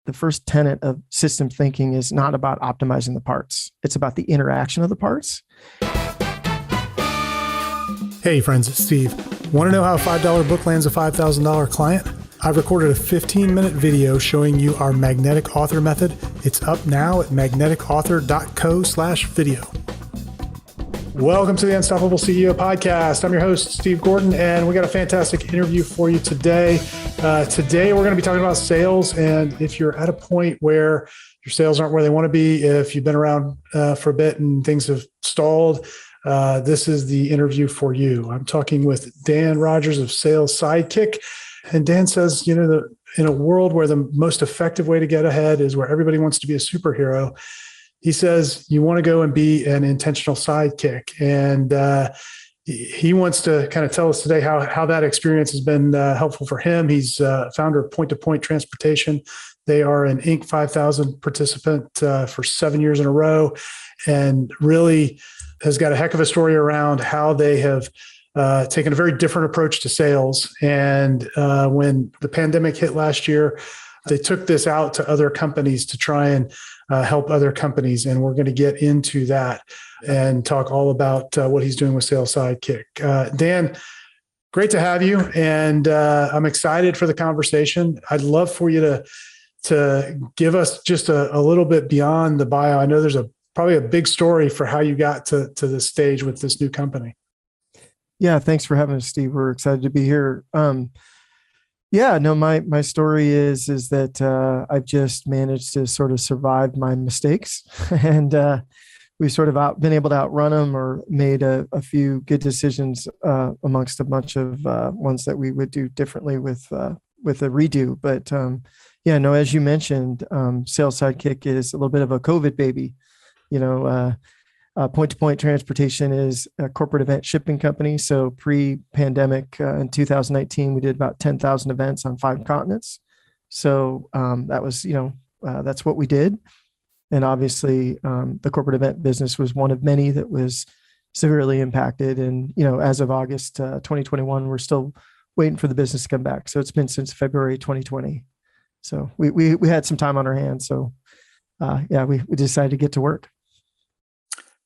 the first tenet of system thinking is not about optimizing the parts. It's about the interaction of the parts. Hey friends, it's Steve. Want to know how a $5 book lands a $5,000 client? I've recorded a 15-minute video showing you our magnetic author method. It's up now at magneticauthor.co/video. Welcome to the Unstoppable CEO podcast. I'm your host, Steve Gordon, and we got a fantastic interview for you today. Today, we're going to be talking about sales. And if you're at a point where your sales aren't where they want to be, if you've been around for a bit and things have stalled, this is the interview for you. I'm talking with Dan Rogers of Sales Sidekick. And Dan says, in a world where the most effective way to get ahead is where everybody wants to be a superhero, he says you want to go and be an intentional sidekick. And he wants to kind of tell us today how that experience has been helpful for him. He's founder of Point-to-Point Transportation. They are an Inc. 5000 participant for 7 years in a row, and really has got a heck of a story around how they have taken a very different approach to sales. And when the pandemic hit last year, they took this out to other companies to try and help other companies. And we're going to get into that and talk all about what he's doing with Sales Sidekick. Dan, great to have you. And I'm excited for the conversation. I'd love for you to give us just a little bit beyond the bio. I know there's probably a big story for how you got to this stage with this new company. Yeah, thanks for having us, Steve. We're excited to be here. My story is that I've just managed to sort of survive my mistakes, and we've sort of been able to outrun them or made a few good decisions amongst a bunch of ones that we would do differently with a redo. But as you mentioned, Sales Sidekick is a little bit of a COVID baby. Point-to-Point Transportation is a corporate event shipping company. So pre-pandemic in 2019, we did about 10,000 events on 5 continents. So that was, that's what we did. And obviously the corporate event business was one of many that was severely impacted. And, as of August 2021, we're still waiting for the business to come back. So it's been since February 2020. So we had some time on our hands. So we decided to get to work.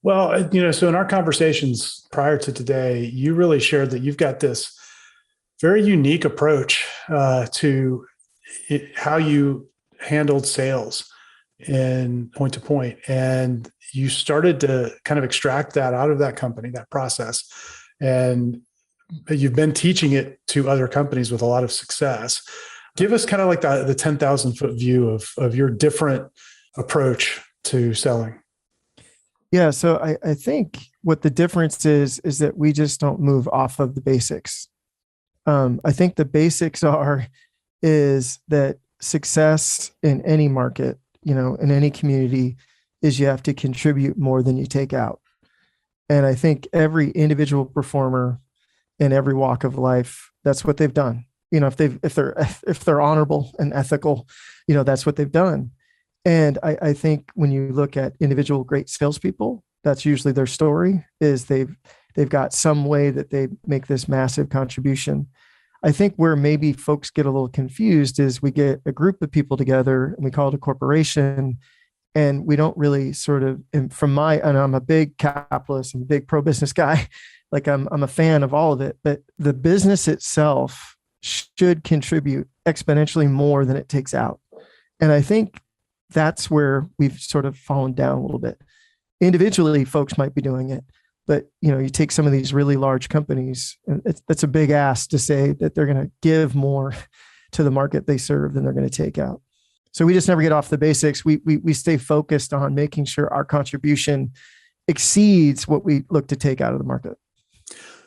Well, so in our conversations prior to today, you really shared that you've got this very unique approach to how you handled sales in point-to-point. And you started to kind of extract that out of that company, that process. And you've been teaching it to other companies with a lot of success. Give us kind of like the 10,000 foot view of your different approach to selling. Yeah. So I think what the difference is that we just don't move off of the basics. I think the basics is that success in any market, in any community, is you have to contribute more than you take out. And I think every individual performer in every walk of life, that's what they've done. If they're honorable and ethical, that's what they've done. And I think when you look at individual great salespeople, that's usually their story, is they've got some way that they make this massive contribution. I think where maybe folks get a little confused is we get a group of people together and we call it a corporation, and we don't really and I'm a big capitalist, I'm a big pro-business guy. Like I'm a fan of all of it, but the business itself should contribute exponentially more than it takes out. And I think that's where we've sort of fallen down a little bit. Individually, folks might be doing it, but you take some of these really large companies, and that's a big ask to say that they're going to give more to the market they serve than they're going to take out. So we just never get off the basics. We stay focused on making sure our contribution exceeds what we look to take out of the market.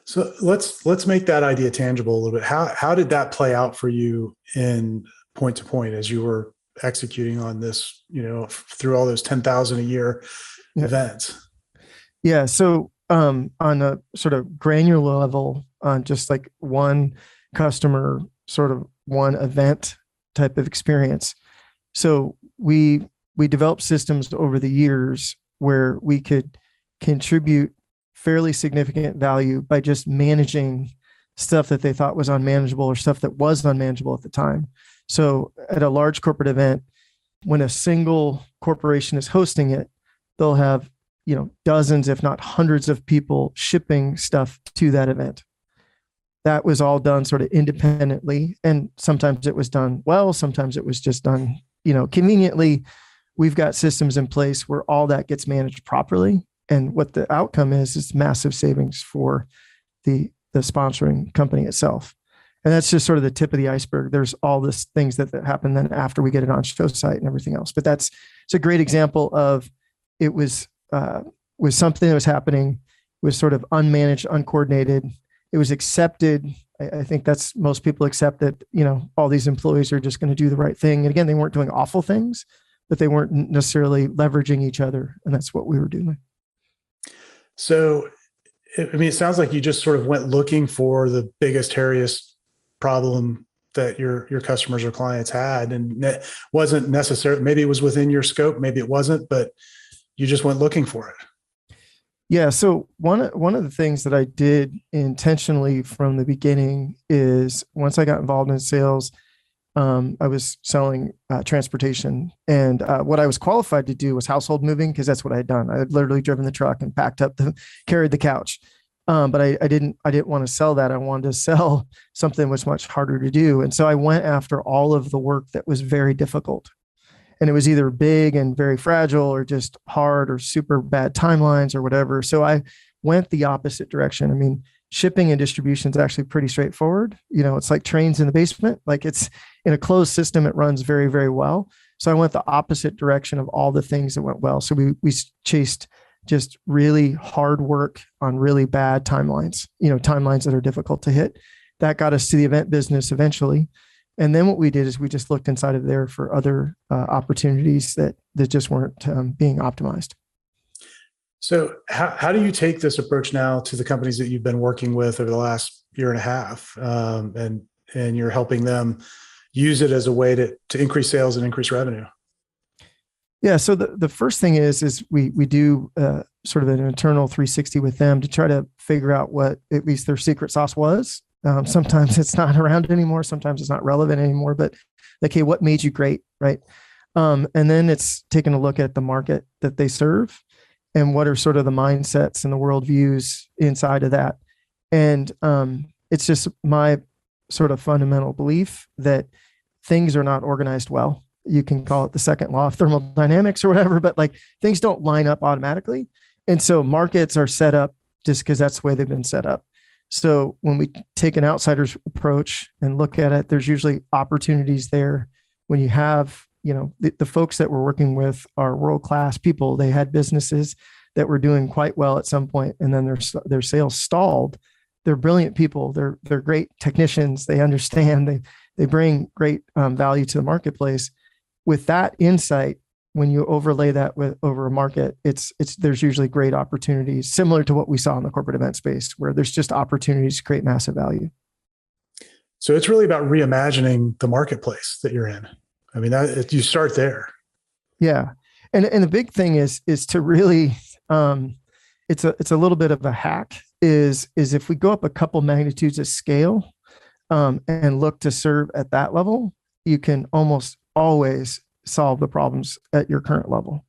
So let's make that idea tangible a little bit. How did that play out for you in point-to-point as you were executing on this, through all those 10,000 a year events? Yeah. So on a sort of granular level, on just like one customer, sort of one event type of experience. So we developed systems over the years where we could contribute fairly significant value by just managing stuff that they thought was unmanageable or stuff that was unmanageable at the time. So at a large corporate event, when a single corporation is hosting it, they'll have, dozens, if not hundreds of people shipping stuff to that event. That was all done sort of independently. And sometimes it was done well, sometimes it was just done, conveniently. We've got systems in place where all that gets managed properly. And what the outcome is massive savings for the sponsoring company itself. And that's just sort of the tip of the iceberg. There's all this things that happen then after we get it on show site and everything else. But it's a great example of it was something that was happening, was sort of unmanaged, uncoordinated. It was accepted. I think that's most people accept that, all these employees are just going to do the right thing. And again, they weren't doing awful things, but they weren't necessarily leveraging each other. And that's what we were doing. So, it sounds like you just sort of went looking for the biggest, hairiest problem that your customers or clients had, and it wasn't necessarily, maybe it was within your scope, maybe it wasn't, but you just went looking for it. Yeah. So one of the things that I did intentionally from the beginning is once I got involved in sales, I was selling transportation, and what I was qualified to do was household moving, because that's what I had done. I had literally driven the truck and carried the couch. But I didn't want to sell that. I wanted to sell something which was much harder to do. And so I went after all of the work that was very difficult. And it was either big and very fragile or just hard or super bad timelines or whatever. So I went the opposite direction. I mean, shipping and distribution is actually pretty straightforward. It's like trains in the basement. Like it's in a closed system, it runs very, very well. So I went the opposite direction of all the things that went well. So we chased just really hard work on really bad timelines, timelines that are difficult to hit. That got us to the event business eventually. And then what we did is we just looked inside of there for other opportunities that just weren't being optimized. So how do you take this approach now to the companies that you've been working with over the last year and a half, and you're helping them use it as a way to increase sales and increase revenue? Yeah. So the first thing is we do sort of an internal 360 with them to try to figure out what at least their secret sauce was. Sometimes it's not around anymore. Sometimes it's not relevant anymore, but like, hey, what made you great? Right. And then it's taking a look at the market that they serve and what are sort of the mindsets and the worldviews inside of that. And it's just my sort of fundamental belief that things are not organized well. You can call it the second law of thermodynamics or whatever, but like things don't line up automatically. And so markets are set up just because that's the way they've been set up. So when we take an outsider's approach and look at it, there's usually opportunities there. When you have, the folks that we're working with are world-class people. They had businesses that were doing quite well at some point, and then their sales stalled. They're brilliant people. They're great technicians. They understand. They bring great value to the marketplace. With that insight, when you overlay that over a market, there's usually great opportunities similar to what we saw in the corporate event space, where there's just opportunities to create massive value. So it's really about reimagining the marketplace that you're in. I mean, you start there. Yeah. And the big thing is to really, it's a little bit of a hack is if we go up a couple magnitudes of scale and look to serve at that level, you can almost always solve the problems at your current level.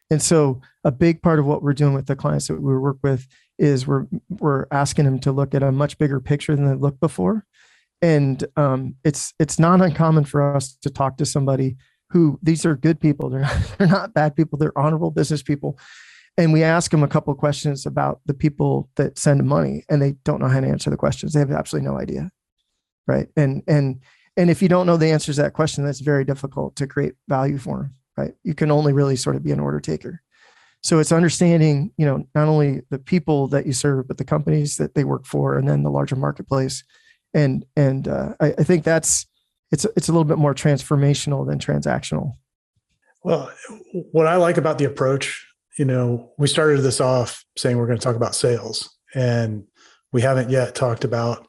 And so a big part of what we're doing with the clients that we work with is we're asking them to look at a much bigger picture than they looked before. And it's not uncommon for us to talk to somebody who, these are good people. They're not bad people. They're honorable business people. And we ask them a couple of questions about the people that send money, and they don't know how to answer the questions. They have absolutely no idea. Right. And if you don't know the answers to that question, that's very difficult to create value for them. Right. You can only really sort of be an order taker. So it's understanding, not only the people that you serve, but the companies that they work for, and then the larger marketplace. And I think it's a little bit more transformational than transactional. Well, what I like about the approach, we started this off saying we're going to talk about sales, and we haven't yet talked about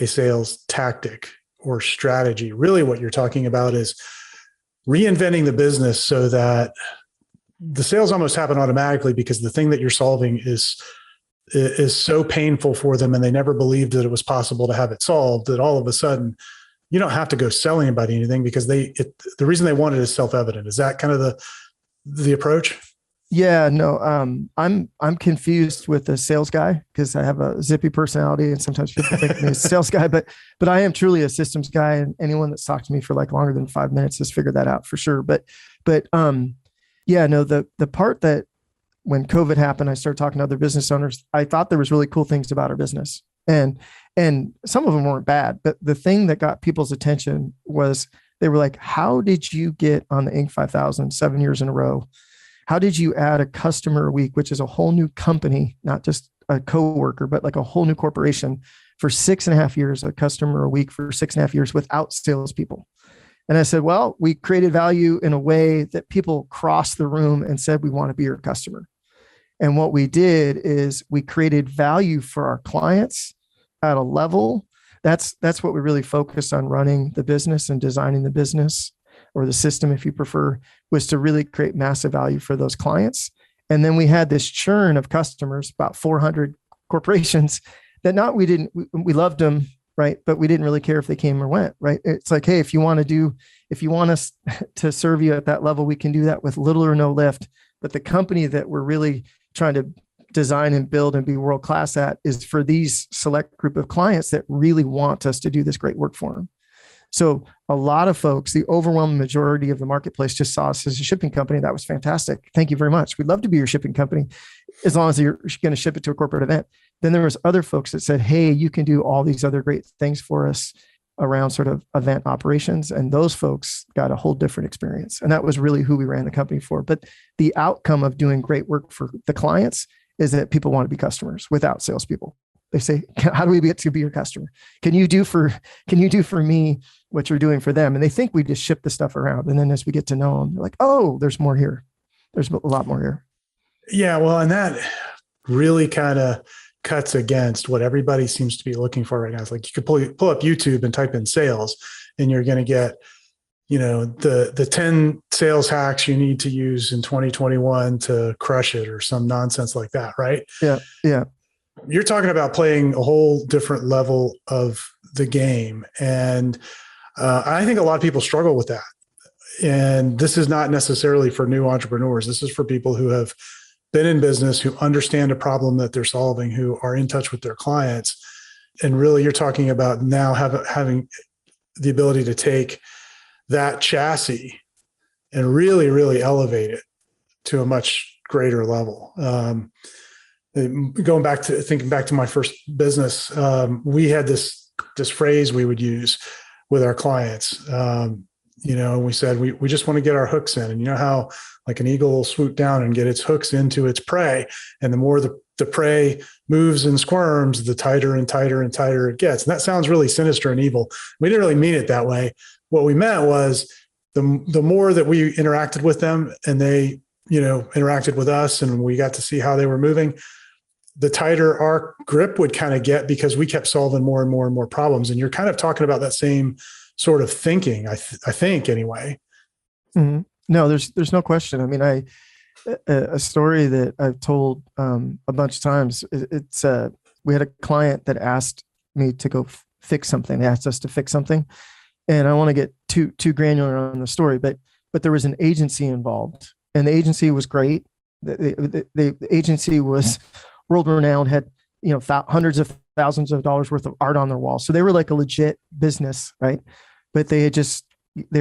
a sales tactic or strategy. Really what you're talking about is reinventing the business so that the sales almost happen automatically, because the thing that you're solving is so painful for them, and they never believed that it was possible to have it solved, that all of a sudden you don't have to go sell anybody anything because the reason they want it is self-evident. Is that kind of the approach? Yeah, no, I'm confused with the sales guy because I have a zippy personality, and sometimes people think of me as a sales guy, but I am truly a systems guy, and anyone that's talked to me for like longer than 5 minutes has figured that out for sure. But yeah, no, the part that when COVID happened, I started talking to other business owners. I thought there was really cool things about our business, and some of them weren't bad, but the thing that got people's attention was they were like, "How did you get on the Inc. 5000 7 years in a row? How did you add a customer a week, which is a whole new company, not just a coworker, but like a whole new corporation for 6.5 years, a customer a week for 6.5 years without salespeople?" And I said, well, we created value in a way that people crossed the room and said, we want to be your customer. And what we did is we created value for our clients at a level. That's what we really focused on running the business and designing the business, or the system, if you prefer, was to really create massive value for those clients. And then we had this churn of customers, about 400 corporations that we loved them, right? But we didn't really care if they came or went, right? It's like, hey, if you want us to serve you at that level, we can do that with little or no lift. But the company that we're really trying to design and build and be world-class at is for these select group of clients that really want us to do this great work for them. So a lot of folks, the overwhelming majority of the marketplace, just saw us as a shipping company. That was fantastic. Thank you very much. We'd love to be your shipping company as long as you're going to ship it to a corporate event. Then there was other folks that said, hey, you can do all these other great things for us around sort of event operations. And those folks got a whole different experience. And that was really who we ran the company for. But the outcome of doing great work for the clients is that people want to be customers without salespeople. They say, how do we get to be your customer? Can you do for me what you're doing for them? And they think we just ship the stuff around. And then as we get to know them, they're like, oh, there's more here. There's a lot more here. Yeah. Well, and that really kind of cuts against what everybody seems to be looking for right now. It's like you could pull up YouTube and type in sales, and you're going to get, the 10 sales hacks you need to use in 2021 to crush it, or some nonsense like that. Right. Yeah. Yeah. You're talking about playing a whole different level of the game. And I think a lot of people struggle with that. And this is not necessarily for new entrepreneurs. This is for people who have been in business, who understand a problem that they're solving, who are in touch with their clients. And really, you're talking about now having the ability to take that chassis and really, really elevate it to a much greater level. Thinking back to my first business, we had this phrase we would use with our clients. We said, we just want to get our hooks in. And you know how like an eagle will swoop down and get its hooks into its prey. And the more the prey moves and squirms, the tighter and tighter and tighter it gets. And that sounds really sinister and evil. We didn't really mean it that way. What we meant was the more that we interacted with them, and they, interacted with us, and we got to see how they were moving, the tighter our grip would kind of get, because we kept solving more and more and more problems. And you're kind of talking about that same sort of thinking, I think anyway. Mm-hmm. No, there's no question. I mean, a story that I've told a bunch of times. It's we had a client that asked me to go fix something. They asked us to fix something, and I don't want to get too granular on the story, but there was an agency involved, and the agency was great. The agency was world renowned, had hundreds of thousands of dollars worth of art on their wall, so they were like a legit business, right? But they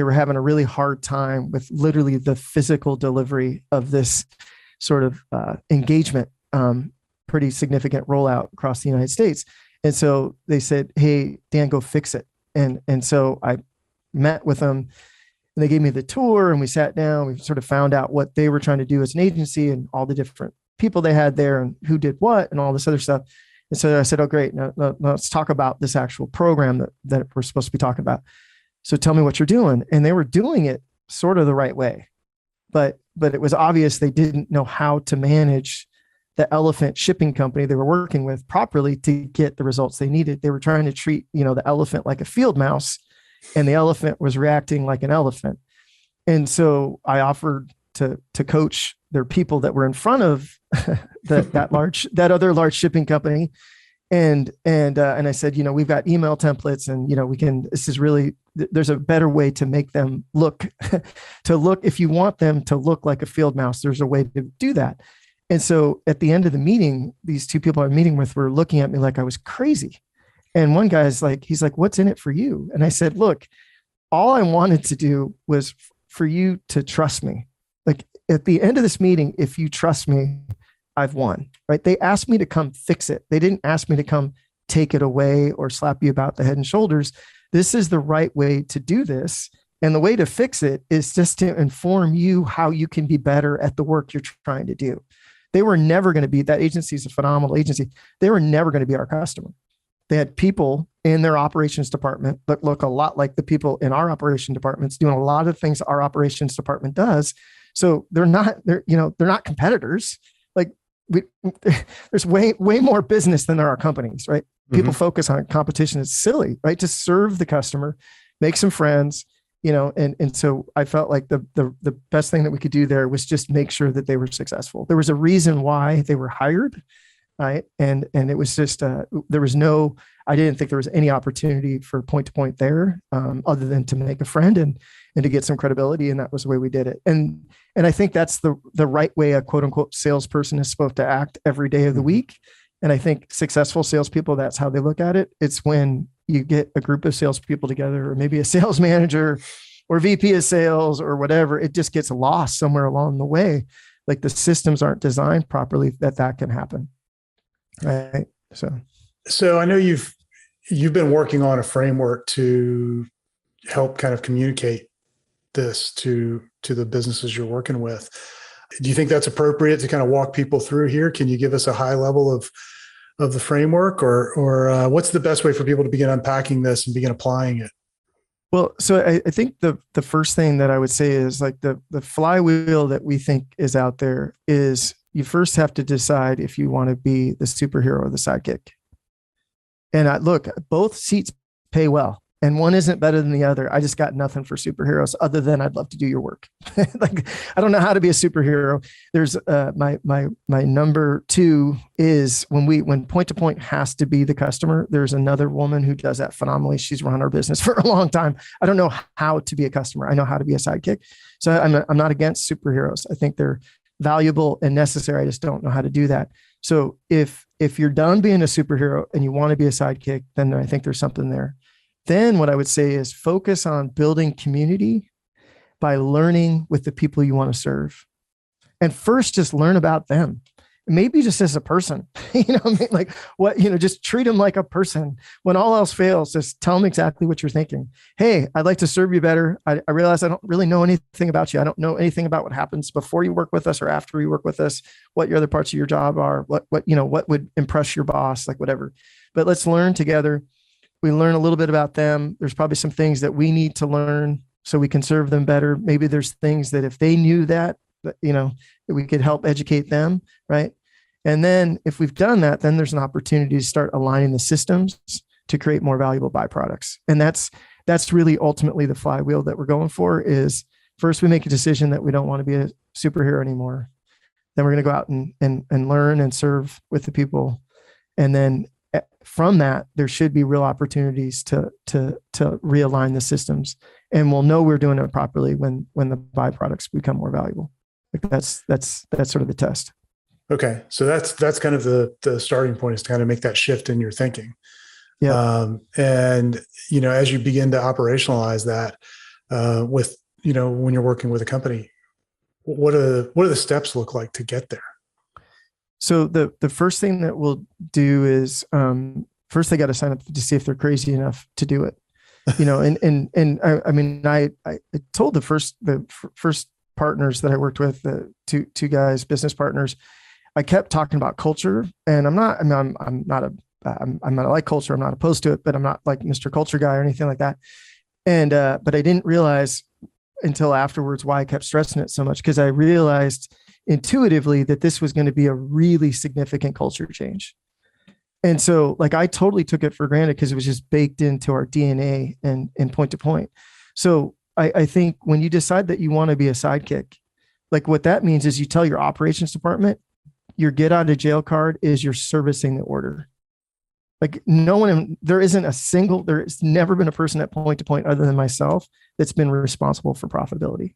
were having a really hard time with literally the physical delivery of this sort of engagement, pretty significant rollout across the United States. And so they said, hey, Dan, go fix it. And so I met with them, and they gave me the tour, and we sat down. We sort of found out what they were trying to do as an agency and all the different people they had there and who did what and all this other stuff. And so I said, oh, great. Now let's talk about this actual program that we're supposed to be talking about. So tell me what you're doing. And they were doing it sort of the right way, but it was obvious they didn't know how to manage the elephant shipping company they were working with properly to get the results they needed. They were trying to treat, the elephant like a field mouse, and the elephant was reacting like an elephant. And so I offered to coach their people that were in front of that other large shipping company. And I said, we've got email templates, and, this is really there's a better way to make them look, if you want them to look like a field mouse, there's a way to do that. And so at the end of the meeting, these two people I'm meeting with were looking at me like I was crazy. And one guy's like, he's like, what's in it for you? And I said, look, all I wanted to do was for you to trust me. Like at the end of this meeting, if you trust me, I've won, right? They asked me to come fix it. They didn't ask me to come take it away or slap you about the head and shoulders. This is the right way to do this. And the way to fix it is just to inform you how you can be better at the work you're trying to do. They were never going to be, that agency is a phenomenal agency. They were never going to be our customer. They had people in their operations department that look a lot like the people in our operation departments doing a lot of things our operations department does. So they're not competitors. Like there's way more business than there are companies, right? People focus on competition. It's silly, right? Just serve the customer, make some friends, and so I felt like the best thing that we could do there was just make sure that they were successful. There was a reason why they were hired, right? And it was just I didn't think there was any opportunity for point to point there, other than to make a friend and to get some credibility. And that was the way we did it. And I think that's the right way a quote unquote salesperson is supposed to act every day of the week. And I think successful salespeople, that's how they look at it. It's when you get a group of salespeople together, or maybe a sales manager or VP of sales or whatever, it just gets lost somewhere along the way. Like the systems aren't designed properly that can happen. Right. So I know you've been working on a framework to help kind of communicate this to the businesses you're working with. Do you think that's appropriate to kind of walk people through here? Can you give us a high level of the framework, or what's the best way for people to begin unpacking this and begin applying it? Well, so I think the first thing that I would say is like the flywheel that we think is out there is you first have to decide if you want to be the superhero or the sidekick. And look, both seats pay well. And one isn't better than the other. I just got nothing for superheroes other than I'd love to do your work. Like, I don't know how to be a superhero. There's my number two is when point to point has to be the customer. There's another woman who does that phenomenally. She's run our business for a long time. I don't know how to be a customer. I know how to be a sidekick. So I'm not against superheroes. I think they're valuable and necessary. I just don't know how to do that. So if you're done being a superhero and you want to be a sidekick, then I think there's something there. Then what I would say is focus on building community by learning with the people you want to serve. And first, just learn about them. Maybe just as a person, just treat them like a person. When all else fails, just tell them exactly what you're thinking. Hey, I'd like to serve you better. I realize I don't really know anything about you. I don't know anything about what happens before you work with us or after you work with us, what your other parts of your job are, what would impress your boss, like whatever. But let's learn together. We learn a little bit about them. There's probably some things that we need to learn so we can serve them better. Maybe there's things that if they knew that we could help educate them, right? And then if we've done that, then there's an opportunity to start aligning the systems to create more valuable byproducts. And that's really ultimately the flywheel that we're going for. Is first we make a decision that we don't want to be a superhero anymore. Then we're going to go out and learn and serve with the people. And then from that, there should be real opportunities to realign the systems, and we'll know we're doing it properly when the byproducts become more valuable. Like that's sort of the test. Okay, so that's kind of the starting point, is to kind of make that shift in your thinking. Yeah, and as you begin to operationalize that with when you're working with a company, what do the steps look like to get there? So the first thing that we'll do is first they got to sign up to see if they're crazy enough to do it, I told the first partners that I worked with, the two guys, business partners, I kept talking about culture, and I'm not like culture. I'm not opposed to it, but I'm not like Mr. Culture guy or anything like that. And but I didn't realize until afterwards why I kept stressing it so much, because I realized intuitively that this was going to be a really significant culture change. And so like I totally took it for granted because it was just baked into our DNA and point to point. So I think when you decide that you want to be a sidekick, like what that means is you tell your operations department, your get out of jail card is you're servicing the order. Like no one, there's never been a person at point to point other than myself that's been responsible for profitability.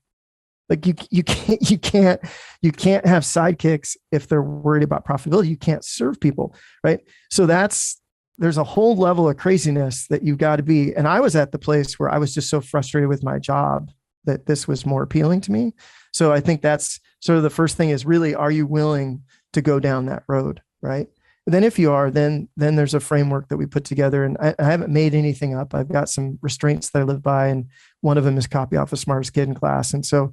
Like you can't have sidekicks if they're worried about profitability. You can't serve people, right? So there's a whole level of craziness that you've got to be. And I was at the place where I was just so frustrated with my job that this was more appealing to me. So I think that's sort of the first thing is really, are you willing to go down that road, right? And then if you are, then there's a framework that we put together, and I haven't made anything up. I've got some restraints that I live by, and one of them is copy off the smartest kid in class. And so,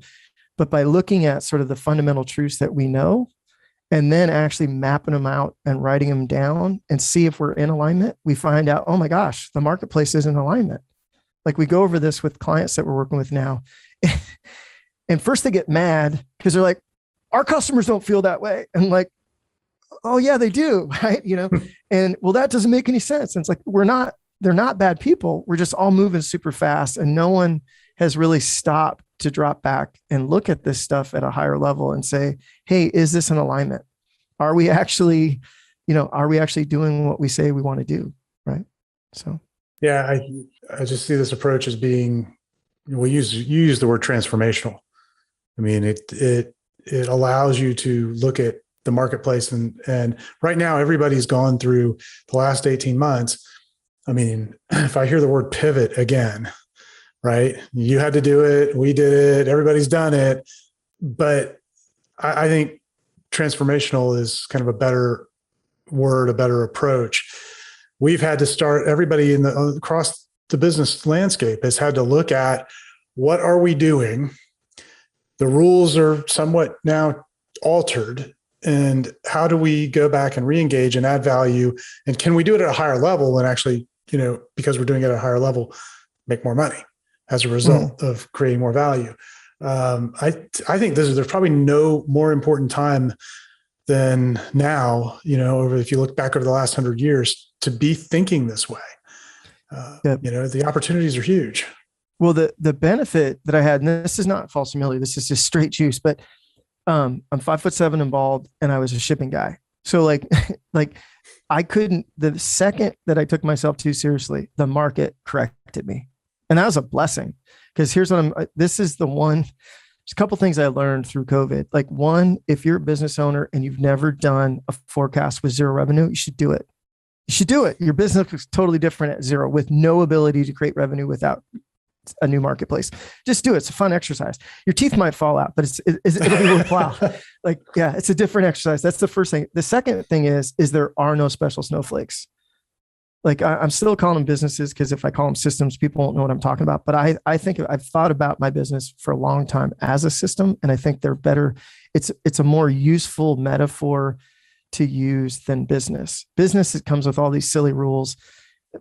but by looking at sort of the fundamental truths that we know, and then actually mapping them out and writing them down and see if we're in alignment, we find out, oh my gosh, the marketplace is in alignment. Like we go over this with clients that we're working with now. And first they get mad because they're like, our customers don't feel that way. And like, oh yeah, they do. Right. And well, that doesn't make any sense. And it's like, they're not bad people. We're just all moving super fast. And no one has really stopped to drop back and look at this stuff at a higher level and say, hey, is this an alignment? Are we actually doing what we say we want to do? Right. So. Yeah. I just see this approach as being, you use the word transformational. I mean, it allows you to look at the marketplace and right now everybody's gone through the last 18 months. I mean, if I hear the word pivot again, right? You had to do it. We did it. Everybody's done it. But I think transformational is kind of a better word, a better approach. We've had to start, everybody across the business landscape has had to look at what are we doing? The rules are somewhat now altered. And how do we go back and re-engage and add value? And can we do it at a higher level and actually, because we're doing it at a higher level, make more money as a result of creating more value? I think there's probably no more important time than now, if you look back over the last 100 years, to be thinking this way. The opportunities are huge. Well, the benefit that I had, and this is not false humility, this is just straight juice, but I'm 5'7" and bald, and I was a shipping guy. So like I couldn't, the second that I took myself too seriously, the market corrected me. And that was a blessing, because there's a couple things I learned through COVID. Like one, if you're a business owner and you've never done a forecast with zero revenue, you should do it. You should do it. Your business looks totally different at zero with no ability to create revenue without a new marketplace. Just do it. It's a fun exercise. Your teeth might fall out, but it'll be worthwhile. It's a different exercise. That's the first thing. The second thing is there are no special snowflakes. Like I'm still calling them businesses, because if I call them systems, people won't know what I'm talking about. But I think I've thought about my business for a long time as a system, and I think they're better. It's a more useful metaphor to use than business. Business, it comes with all these silly rules,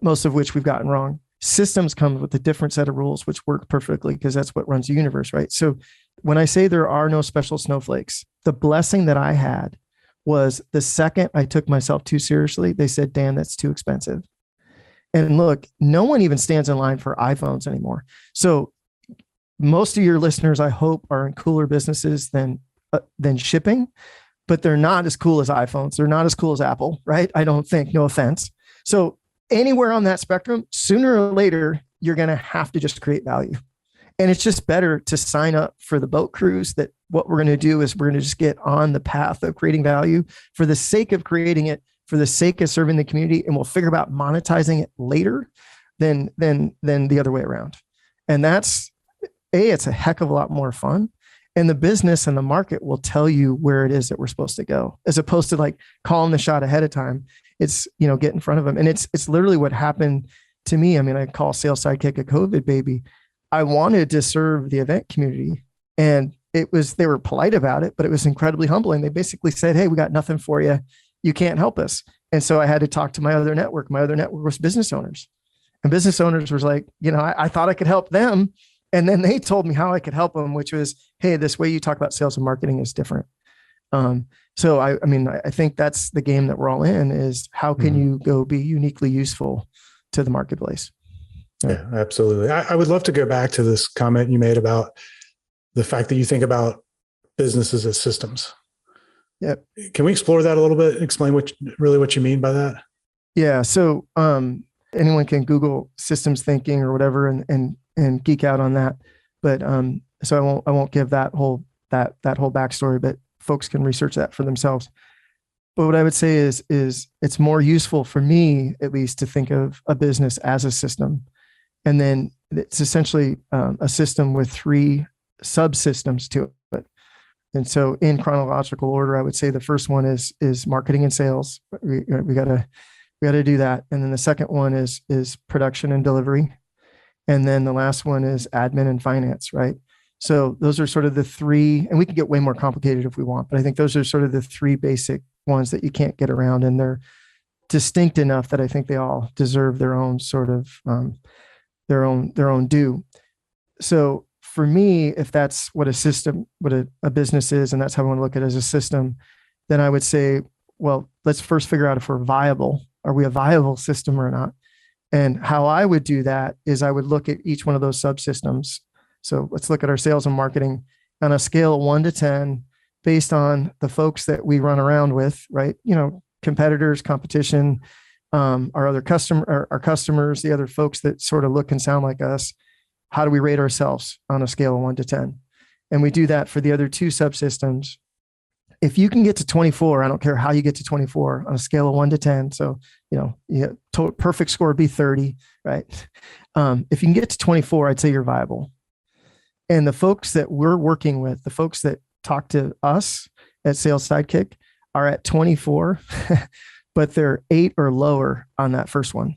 most of which we've gotten wrong. Systems come with a different set of rules, which work perfectly because that's what runs the universe, right? So when I say there are no special snowflakes, the blessing that I had was the second I took myself too seriously, they said, Dan, that's too expensive. And look, no one even stands in line for iPhones anymore. So most of your listeners, I hope, are in cooler businesses than shipping, but they're not as cool as iPhones. They're not as cool as Apple, right? I don't think, no offense. So anywhere on that spectrum, sooner or later, you're going to have to just create value. And it's just better to sign up for the boat cruise, that what we're going to do is we're going to just get on the path of creating value for the sake of creating it, for the sake of serving the community, and we'll figure out monetizing it later than the other way around. And it's a heck of a lot more fun. And the business and the market will tell you where it is that we're supposed to go, as opposed to like calling the shot ahead of time. It's, get in front of them. And it's literally what happened to me. I mean, I call Sales Sidekick a COVID baby. I wanted to serve the event community, and they were polite about it, but it was incredibly humbling. They basically said, hey, we got nothing for you. You can't help us. And so I had to talk to my other network. My other network was business owners, and business owners was like, I thought I could help them. And then they told me how I could help them, which was, hey, this way you talk about sales and marketing is different. So I think that's the game that we're all in, is how can you go be uniquely useful to the marketplace? Yeah, absolutely. I would love to go back to this comment you made about the fact that you think about businesses as systems. Yeah. Can we explore that a little bit? Explain what you mean by that? Yeah. So anyone can Google systems thinking or whatever and geek out on that. But so I won't give that whole backstory, but folks can research that for themselves. But what I would say is it's more useful for me, at least, to think of a business as a system. And then it's essentially a system with three subsystems to it. And so in chronological order, I would say the first one is marketing and sales. We gotta do that. And then the second one is production and delivery. And then the last one is admin and finance, right? So those are sort of the three, and we can get way more complicated if we want, but I think those are sort of the three basic ones that you can't get around, and they're distinct enough that I think they all deserve their own sort of their own due. So for me, if that's what a system, what a business is, and that's how I want to look at it as a system, then I would say, well, let's first figure out if we're viable. Are we a viable system or not? And how I would do that is I would look at each one of those subsystems. So let's look at our sales and marketing on a scale of 1 to 10, based on the folks that we run around with, right? Competitors, competition, our other our customers, the other folks that sort of look and sound like us. How do we rate ourselves on a scale of 1 to 10? And we do that for the other two subsystems. If you can get to 24, I don't care how you get to 24 on a scale of 1 to 10. So, perfect score would be 30, right? If you can get to 24, I'd say you're viable. And the folks that we're working with, the folks that talk to us at Sales Sidekick, are at 24, but they're 8 or lower on that first one,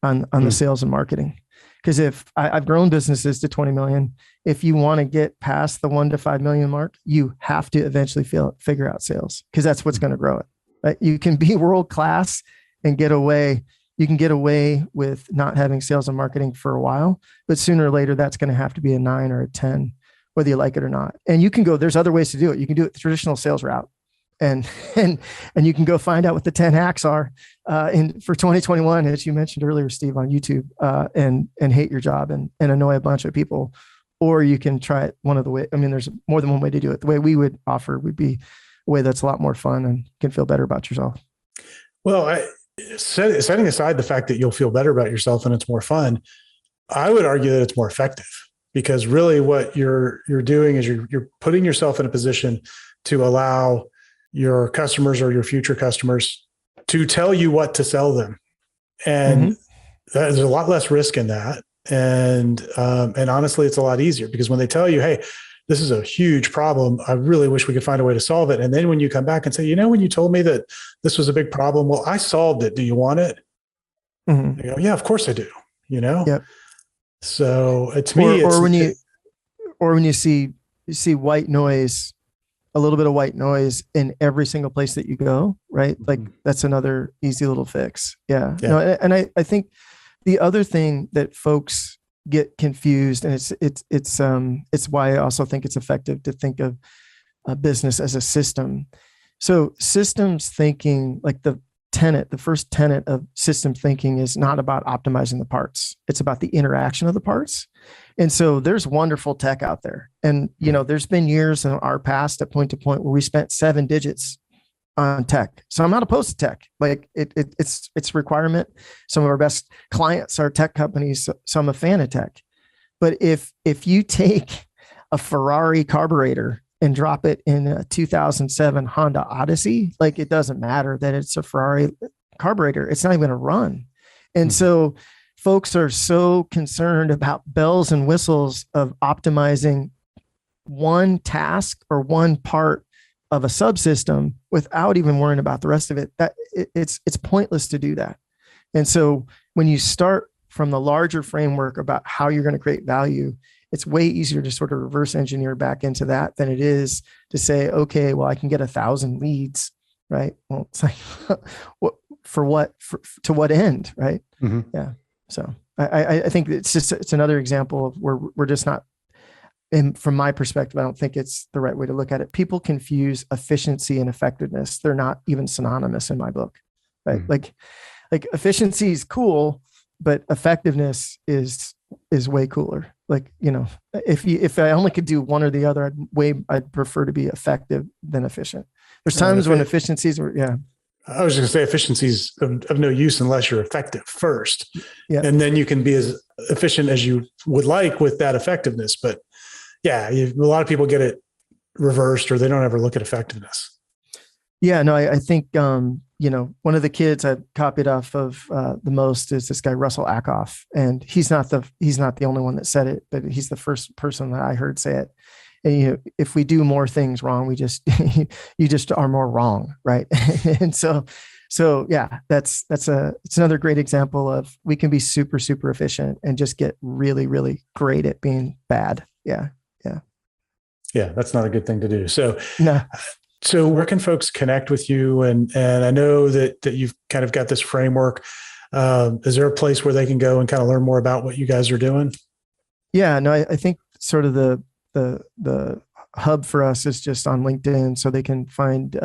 on the sales and marketing. Because if I've grown businesses to 20 million, if you want to get past the 1 to 5 million mark, you have to eventually figure out sales, because that's what's going to grow it. Right? You can be world class and get away. You can get away with not having sales and marketing for a while, but sooner or later, that's going to have to be a 9 or a 10, whether you like it or not. And you can go, there's other ways to do it. You can do it the traditional sales route. And you can go find out what the 10 hacks are for 2021, as you mentioned earlier, Steve, on YouTube, and hate your job and annoy a bunch of people. Or you can try it one of the way. I mean, there's more than one way to do it. The way we would offer would be a way that's a lot more fun and can feel better about yourself. Well, setting aside the fact that you'll feel better about yourself and it's more fun, I would argue that it's more effective, because really what you're doing is you're putting yourself in a position to allow your customers or your future customers to tell you what to sell them. And there's a lot less risk in that. And honestly, it's a lot easier, because when they tell you, hey, this is a huge problem, I really wish we could find a way to solve it. And then when you come back and say, when you told me that this was a big problem, well, I solved it. Do you want it? They go, yeah, of course I do. Yep. So to me, when you see white noise, a little bit of white noise in every single place that you go, right? Like that's another easy little fix. Yeah. No, and I think the other thing that folks get confused, and it's why I also think it's effective to think of a business as a system. So systems thinking, like the first tenet of system thinking, is not about optimizing the parts. It's about the interaction of the parts. And so there's wonderful tech out there. And, there's been years in our past at Point to Point where we spent 7 digits on tech. So I'm not opposed to tech. Like it's a requirement. Some of our best clients are tech companies. So I'm a fan of tech. But if you take a Ferrari carburetor and drop it in a 2007 Honda Odyssey, like it doesn't matter that it's a Ferrari carburetor. It's not even going to run. And so folks are so concerned about bells and whistles of optimizing one task or one part of a subsystem without even worrying about the rest of it. That it's pointless to do that. And so when you start from the larger framework about how you're going to create value, it's way easier to sort of reverse engineer back into that than it is to say, okay, well, I can get 1,000 leads, right? Well, it's like, to what end, right? Yeah. So I think it's another example of where we're just not, and from my perspective, I don't think it's the right way to look at it. People confuse efficiency and effectiveness. They're not even synonymous in my book, right? Like efficiency is cool, but effectiveness is way cooler. Like, if I only could do one or the other, I'd prefer to be effective than efficient. There's times when efficiencies were, I was just going to say efficiency is of no use unless you're effective first. Yeah. And then you can be as efficient as you would like with that effectiveness. But yeah, a lot of people get it reversed or they don't ever look at effectiveness. Yeah, no, I think, one of the kids I copied off of the most is this guy, Russell Ackoff. And he's not the only one that said it, but he's the first person that I heard say it. And if we do more things wrong, you just are more wrong. Right. And so yeah, it's another great example of we can be super, super efficient and just get really, really great at being bad. Yeah. Yeah. Yeah. That's not a good thing to do. So, no. So where can folks connect with you? And I know that you've kind of got this framework. Is there a place where they can go and kind of learn more about what you guys are doing? Yeah, no, I think sort of the hub for us is just on LinkedIn. So they can find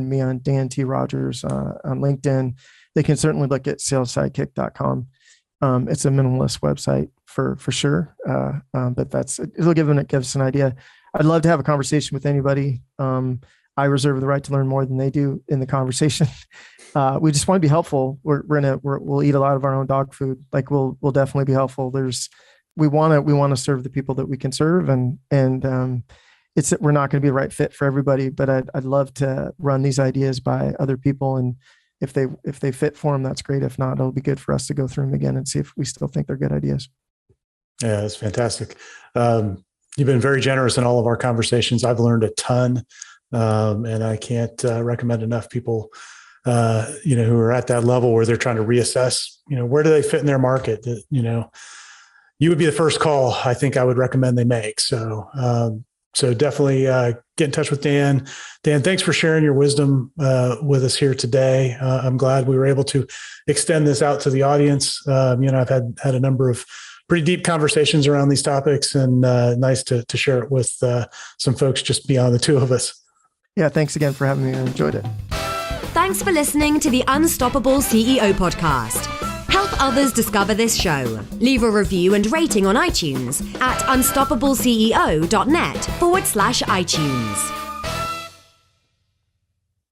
me on Dan T. Rogers on LinkedIn. They can certainly look at salessidekick.com. It's a minimalist website for sure. But it'll give us an idea. I'd love to have a conversation with anybody. I reserve the right to learn more than they do in the conversation. We just want to be helpful. We'll eat a lot of our own dog food. Like we'll definitely be helpful. We want to serve the people that we can serve, and we're not going to be the right fit for everybody. But I'd love to run these ideas by other people, and if they fit for them, that's great. If not, it'll be good for us to go through them again and see if we still think they're good ideas. Yeah, that's fantastic. You've been very generous in all of our conversations. I've learned a ton. And I can't recommend enough people, who are at that level where they're trying to reassess, where do they fit in their market? That, you would be the first call I think I would recommend they make. So definitely get in touch with Dan. Dan, thanks for sharing your wisdom with us here today. I'm glad we were able to extend this out to the audience. I've had a number of pretty deep conversations around these topics, and nice to share it with some folks just beyond the two of us. Yeah, thanks again for having me. I enjoyed it. Thanks for listening to the Unstoppable CEO podcast. Help others discover this show. Leave a review and rating on iTunes at unstoppableceo.net/iTunes.